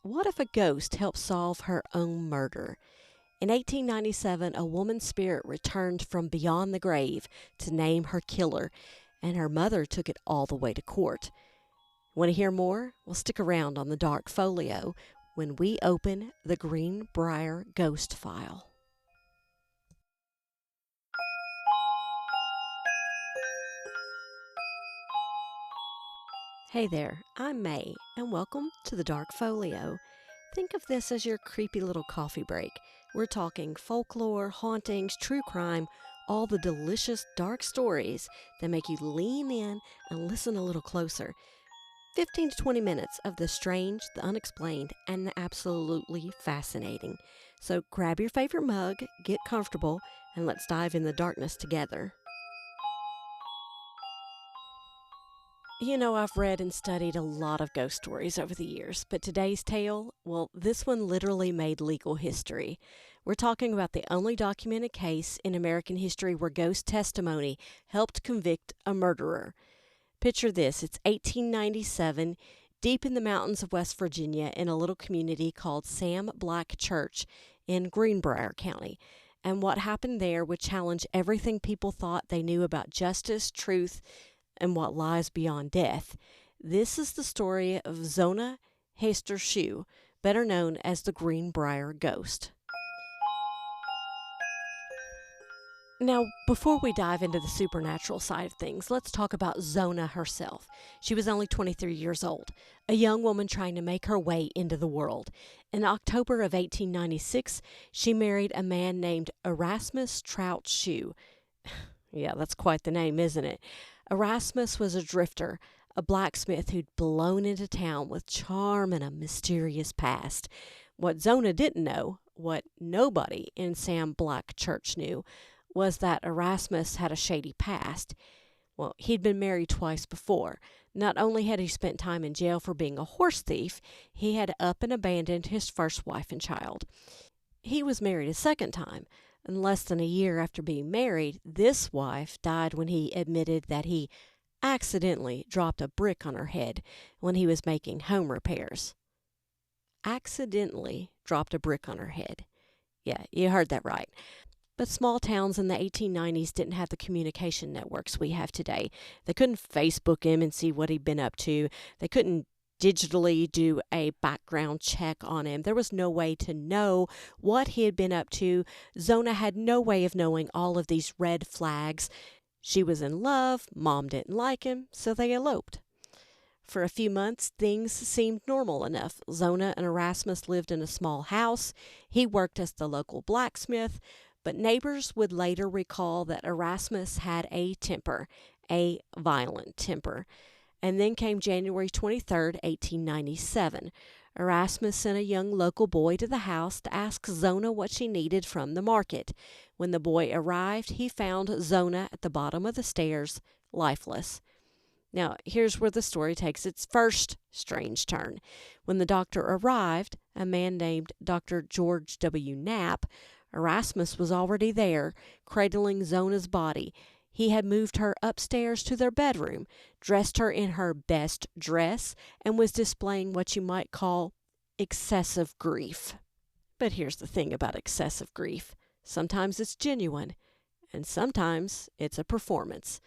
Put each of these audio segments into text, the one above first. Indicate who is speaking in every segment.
Speaker 1: What if a ghost helped solve her own murder? In 1897, a woman's spirit returned from beyond the grave to name her killer, and her mother took it all the way to court. Want to hear more? Well, stick around on the Dark Folio when we open the Greenbrier Ghost file. Hey there, I'm May, and welcome to the Dark Folio. Think of this as your creepy little coffee break. We're talking folklore, hauntings, true crime, all the delicious dark stories that make you lean in and listen a little closer. 15 to 20 minutes of the strange, the unexplained, and the absolutely fascinating. So grab your favorite mug, get comfortable, and let's dive in the darkness together. You know, I've read and studied a lot of ghost stories over the years, but today's tale, well, this one literally made legal history. We're talking about the only documented case in American history where ghost testimony helped convict a murderer. Picture this, it's 1897, deep in the mountains of West Virginia in a little community called Sam Black Church in Greenbrier County. And what happened there would challenge everything people thought they knew about justice, truth, and what lies beyond death. This is the story of Zona Hester-Shue, better known as the Greenbrier Ghost. Now, before we dive into the supernatural side of things, let's talk about Zona herself. She was only 23 years old, a young woman trying to make her way into the world. In October of 1896, she married a man named Erasmus Trout Shue. Yeah, that's quite the name, isn't it? Erasmus was a drifter, a blacksmith who'd blown into town with charm and a mysterious past. What Zona didn't know, what nobody in Sam Black Church knew, was that Erasmus had a shady past. Well, he'd been married twice before. Not only had he spent time in jail for being a horse thief, he had up and abandoned his first wife and child. He was married a second time. And less than a year after being married, this wife died when he admitted that he accidentally dropped a brick on her head when he was making home repairs. Accidentally dropped a brick on her head. Yeah, you heard that right. But small towns in the 1890s didn't have the communication networks we have today. They couldn't Facebook him and see what he'd been up to. They couldn't digitally do a background check on him. There was no way to know what he had been up to. Zona had no way of knowing all of these red flags. She was in love, mom didn't like him, so they eloped. For a few months, things seemed normal enough. Zona and Erasmus lived in a small house. He worked as the local blacksmith, but neighbors would later recall that Erasmus had a temper, a violent temper. And then came January 23rd, 1897. Erasmus sent a young local boy to the house to ask Zona what she needed from the market. When the boy arrived, he found Zona at the bottom of the stairs, lifeless. Now, here's where the story takes its first strange turn. When the doctor arrived, a man named Dr. George W. Knapp, Erasmus was already there, cradling Zona's body. He had moved her upstairs to their bedroom, dressed her in her best dress, and was displaying what you might call excessive grief. But here's the thing about excessive grief. Sometimes it's genuine, and sometimes it's a performance.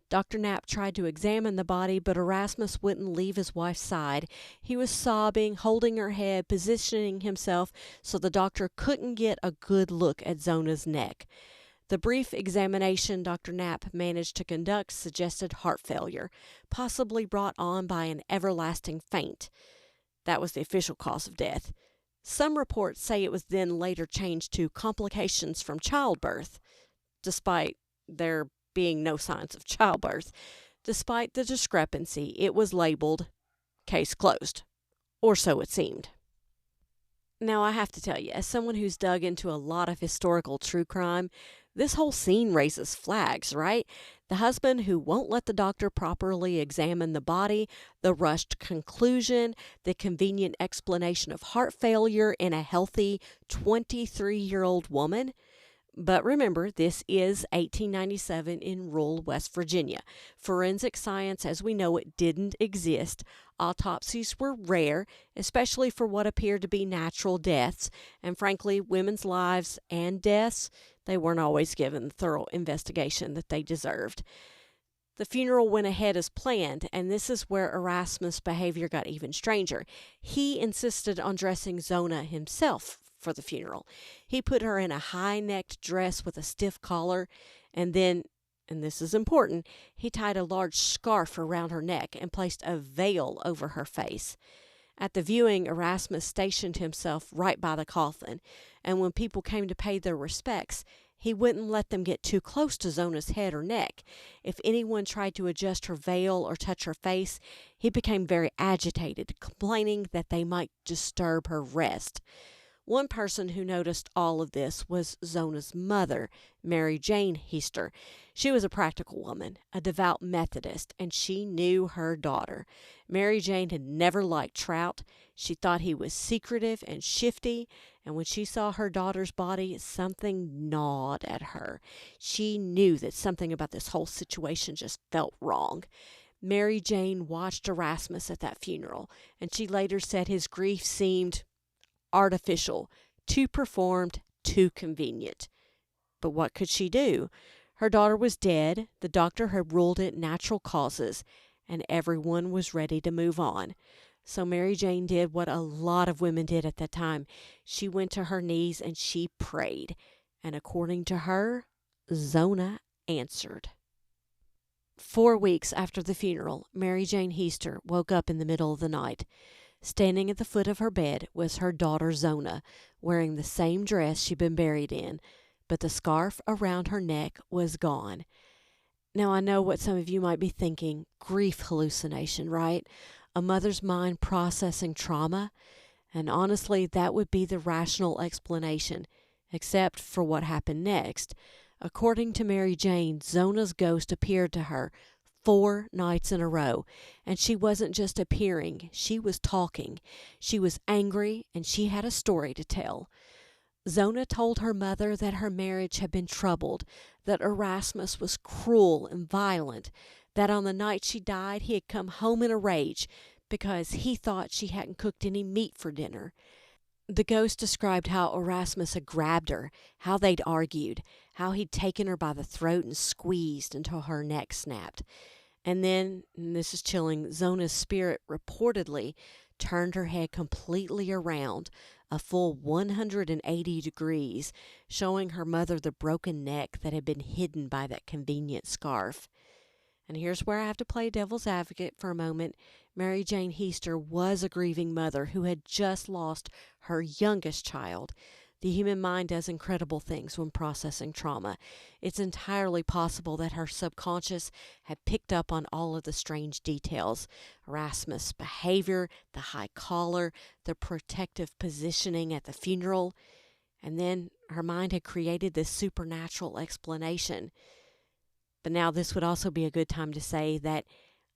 Speaker 1: Dr. Knapp tried to examine the body, but Erasmus wouldn't leave his wife's side. He was sobbing, holding her head, positioning himself so the doctor couldn't get a good look at Zona's neck. The brief examination Dr. Knapp managed to conduct suggested heart failure, possibly brought on by an everlasting faint. That was the official cause of death. Some reports say it was then later changed to complications from childbirth, despite there being no signs of childbirth. Despite the discrepancy, it was labeled case closed, or so it seemed. Now, I have to tell you, as someone who's dug into a lot of historical true crime, this whole scene raises flags, right? The husband who won't let the doctor properly examine the body, the rushed conclusion, the convenient explanation of heart failure in a healthy 23-year-old woman. But remember, this is 1897 in rural West Virginia. Forensic science as we know it didn't exist. Autopsies were rare, especially for what appeared to be natural deaths. And frankly, women's lives and deaths, they weren't always given the thorough investigation that they deserved. The funeral went ahead as planned, and this is where Erasmus' behavior got even stranger. He insisted on dressing Zona himself for the funeral. He put her in a high-necked dress with a stiff collar, and then, and this is important, he tied a large scarf around her neck and placed a veil over her face. At the viewing, Erasmus stationed himself right by the coffin, and when people came to pay their respects, he wouldn't let them get too close to Zona's head or neck. If anyone tried to adjust her veil or touch her face, he became very agitated, complaining that they might disturb her rest. One person who noticed all of this was Zona's mother, Mary Jane Heister. She was a practical woman, a devout Methodist, and she knew her daughter. Mary Jane had never liked Trout. She thought he was secretive and shifty, and when she saw her daughter's body, something gnawed at her. She knew that something about this whole situation just felt wrong. Mary Jane watched Erasmus at that funeral, and she later said his grief seemed artificial, too performed, too convenient. But what could she do? Her daughter was dead, the doctor had ruled it natural causes, and everyone was ready to move on. So Mary Jane did what a lot of women did at that time. She went to her knees and she prayed. And according to her, Zona answered. 4 weeks after the funeral, Mary Jane Heister woke up in the middle of the night. Standing at the foot of her bed was her daughter Zona, wearing the same dress she'd been buried in, but the scarf around her neck was gone. Now I know what some of you might be thinking, grief hallucination, right? A mother's mind processing trauma? And honestly, that would be the rational explanation, except for what happened next. According to Mary Jane, Zona's ghost appeared to her 4 nights in a row, and she wasn't just appearing, she was talking. She was angry, and she had a story to tell. Zona told her mother that her marriage had been troubled, that Erasmus was cruel and violent, that on the night she died he had come home in a rage because he thought she hadn't cooked any meat for dinner. The ghost described how Erasmus had grabbed her, how they'd argued, how he'd taken her by the throat and squeezed until her neck snapped. And then, and this is chilling, Zona's spirit reportedly turned her head completely around, a full 180 degrees, showing her mother the broken neck that had been hidden by that convenient scarf. And here's where I have to play devil's advocate for a moment. Mary Jane Heister was a grieving mother who had just lost her youngest child. The human mind does incredible things when processing trauma. It's entirely possible that her subconscious had picked up on all of the strange details. Erasmus' behavior, the high collar, the protective positioning at the funeral, and then her mind had created this supernatural explanation. But now this would also be a good time to say that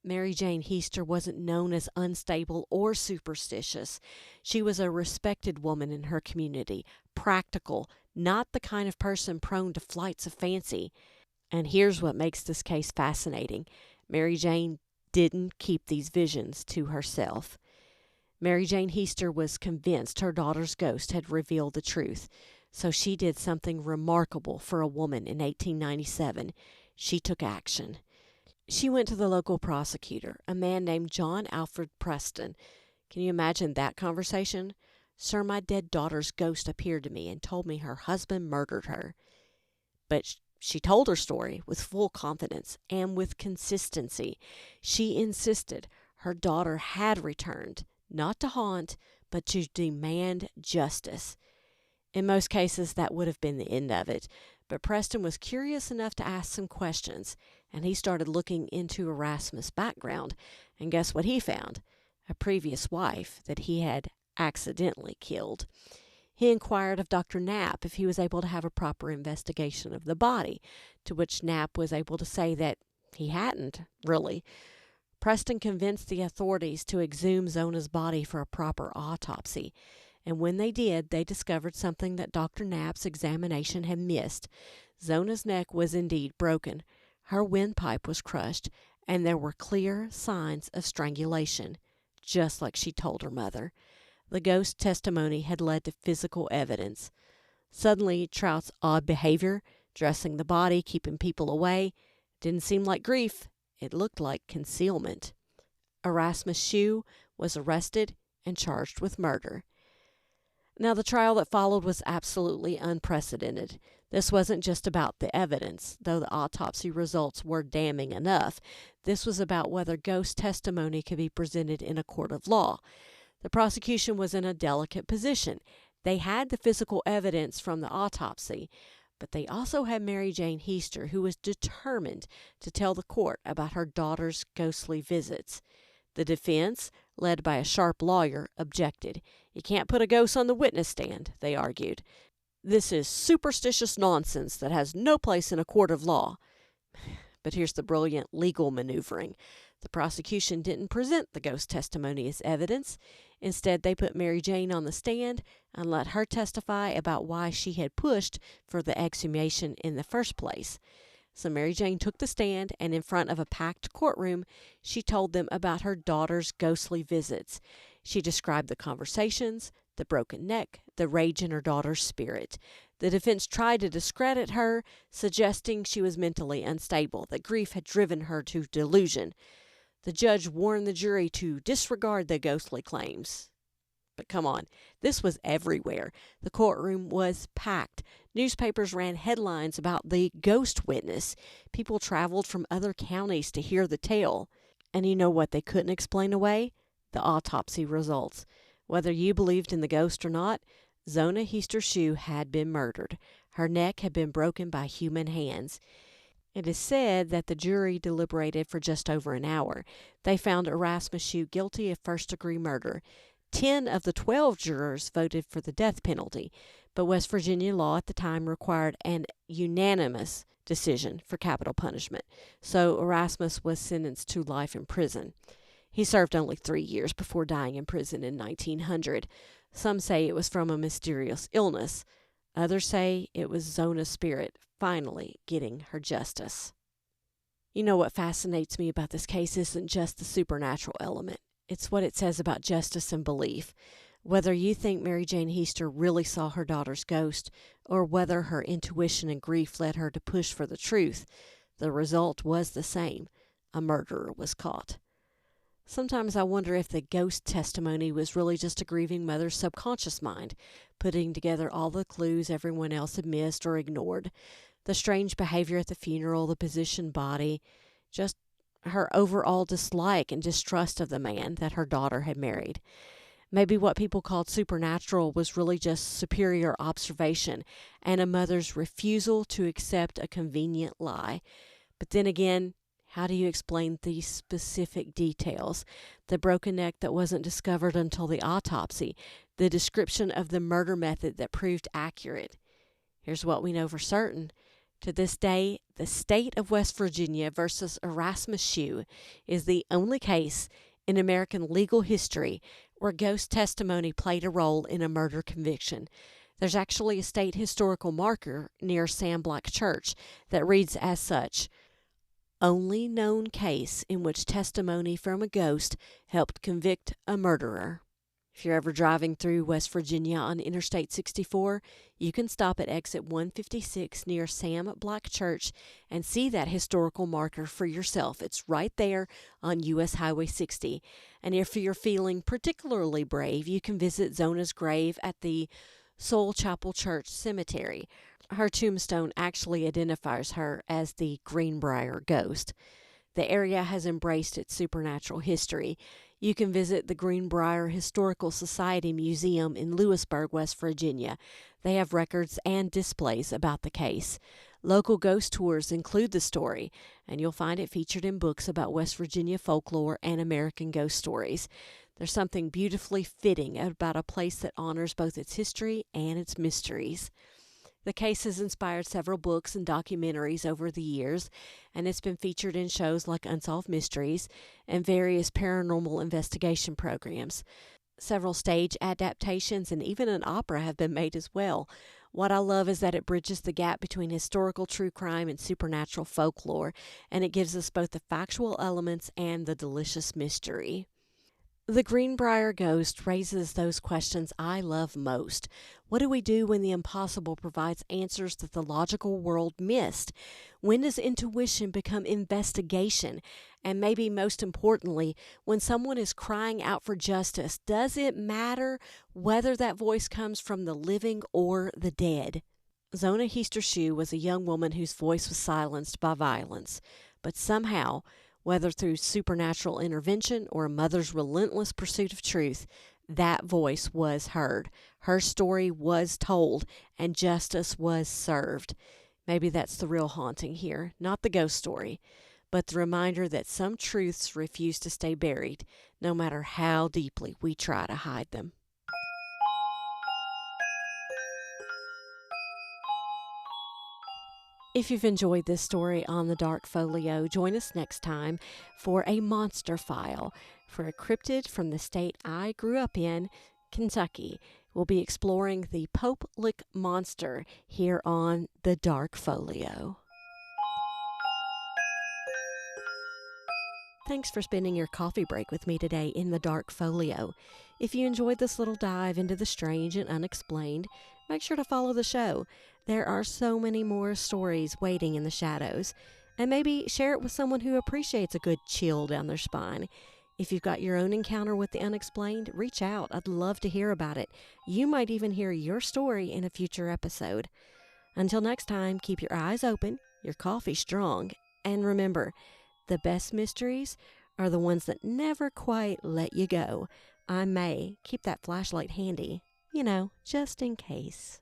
Speaker 1: Mary Jane Heister wasn't known as unstable or superstitious. She was a respected woman in her community, practical, not the kind of person prone to flights of fancy. And here's what makes this case fascinating. Mary Jane didn't keep these visions to herself. Mary Jane Heister was convinced her daughter's ghost had revealed the truth, so she did something remarkable for a woman in 1897. She took action. She went to the local prosecutor, a man named John Alfred Preston. Can you imagine that conversation? Sir, my dead daughter's ghost appeared to me and told me her husband murdered her. But she told her story with full confidence and with consistency. She insisted her daughter had returned, not to haunt, but to demand justice. In most cases, that would have been the end of it. But Preston was curious enough to ask some questions, and he started looking into Erasmus' background. And guess what he found? A previous wife that he had accidentally killed. He inquired of Dr. Knapp if he was able to have a proper investigation of the body, to which Knapp was able to say that he hadn't, really. Preston convinced the authorities to exhume Zona's body for a proper autopsy. And when they did, they discovered something that Dr. Knapp's examination had missed. Zona's neck was indeed broken. Her windpipe was crushed, and there were clear signs of strangulation, just like she told her mother. The ghost testimony had led to physical evidence. Suddenly, Trout's odd behavior, dressing the body, keeping people away, didn't seem like grief. It looked like concealment. Erasmus Shue was arrested and charged with murder. Now, the trial that followed was absolutely unprecedented. This wasn't just about the evidence, though the autopsy results were damning enough. This was about whether ghost testimony could be presented in a court of law. The prosecution was in a delicate position. They had the physical evidence from the autopsy, but they also had Mary Jane Heaster, who was determined to tell the court about her daughter's ghostly visits. The defense, led by a sharp lawyer, objected. You can't put a ghost on the witness stand, they argued. This is superstitious nonsense that has no place in a court of law. But here's the brilliant legal maneuvering. The prosecution didn't present the ghost testimony as evidence. Instead, they put Mary Jane on the stand and let her testify about why she had pushed for the exhumation in the first place. So Mary Jane took the stand, and in front of a packed courtroom, she told them about her daughter's ghostly visits. She described the conversations, the broken neck, the rage in her daughter's spirit. The defense tried to discredit her, suggesting she was mentally unstable, that grief had driven her to delusion. The judge warned the jury to disregard the ghostly claims. But come on, this was everywhere. The courtroom was packed. Newspapers ran headlines about the ghost witness. People traveled from other counties to hear the tale. And you know what they couldn't explain away? The autopsy results. Whether you believed in the ghost or not, Zona Heaster Shue had been murdered. Her neck had been broken by human hands. It is said that the jury deliberated for just over an hour. They found Erasmus Shue guilty of first-degree murder. 10 of the 12 jurors voted for the death penalty, but West Virginia law at the time required an unanimous decision for capital punishment, so Erasmus was sentenced to life in prison. He served only 3 years before dying in prison in 1900. Some say it was from a mysterious illness. Others say it was Zona's spirit finally getting her justice. You know what fascinates me about this case isn't just the supernatural element. It's what it says about justice and belief. Whether you think Mary Jane Heaster really saw her daughter's ghost, or whether her intuition and grief led her to push for the truth, the result was the same. A murderer was caught. Sometimes I wonder if the ghost testimony was really just a grieving mother's subconscious mind, putting together all the clues everyone else had missed or ignored. The strange behavior at the funeral, the positioned body, just her overall dislike and distrust of the man that her daughter had married. Maybe what people called supernatural was really just superior observation and a mother's refusal to accept a convenient lie. But then again, how do you explain these specific details? The broken neck that wasn't discovered until the autopsy, the description of the murder method that proved accurate. Here's what we know for certain. To this day, the state of West Virginia versus Erasmus Shue is the only case in American legal history where ghost testimony played a role in a murder conviction. There's actually a state historical marker near Sam Black Church that reads as such: only known case in which testimony from a ghost helped convict a murderer. If you're ever driving through West Virginia on Interstate 64, you can stop at exit 156 near Sam Black Church and see that historical marker for yourself. It's right there on U.S. Highway 60. And if you're feeling particularly brave, you can visit Zona's grave at the Soul Chapel Church Cemetery. Her tombstone actually identifies her as the Greenbrier Ghost. The area has embraced its supernatural history. You can visit the Greenbrier Historical Society Museum in Lewisburg, West Virginia. They have records and displays about the case. Local ghost tours include the story, and you'll find it featured in books about West Virginia folklore and American ghost stories. There's something beautifully fitting about a place that honors both its history and its mysteries. The case has inspired several books and documentaries over the years, and it's been featured in shows like Unsolved Mysteries and various paranormal investigation programs. Several stage adaptations and even an opera have been made as well. What I love is that it bridges the gap between historical true crime and supernatural folklore, and it gives us both the factual elements and the delicious mystery. The Greenbrier Ghost raises those questions I love most. What do we do when the impossible provides answers that the logical world missed? When does intuition become investigation? And maybe most importantly, when someone is crying out for justice, does it matter whether that voice comes from the living or the dead? Zona Hiestershoe was a young woman whose voice was silenced by violence, but somehow, whether through supernatural intervention or a mother's relentless pursuit of truth, that voice was heard. Her story was told, and justice was served. Maybe that's the real haunting here, not the ghost story, but the reminder that some truths refuse to stay buried, no matter how deeply we try to hide them. If you've enjoyed this story on the Dark Folio, join us next time for a monster file for a cryptid from the state I grew up in, Kentucky. We'll be exploring the Pope Lick Monster here on the Dark Folio. Thanks for spending your coffee break with me today in the Dark Folio. If you enjoyed this little dive into the strange and unexplained, make sure to follow the show. There are so many more stories waiting in the shadows. And maybe share it with someone who appreciates a good chill down their spine. If you've got your own encounter with the unexplained, reach out. I'd love to hear about it. You might even hear your story in a future episode. Until next time, keep your eyes open, your coffee strong, and remember, the best mysteries are the ones that never quite let you go. I'm May. Keep that flashlight handy, just in case.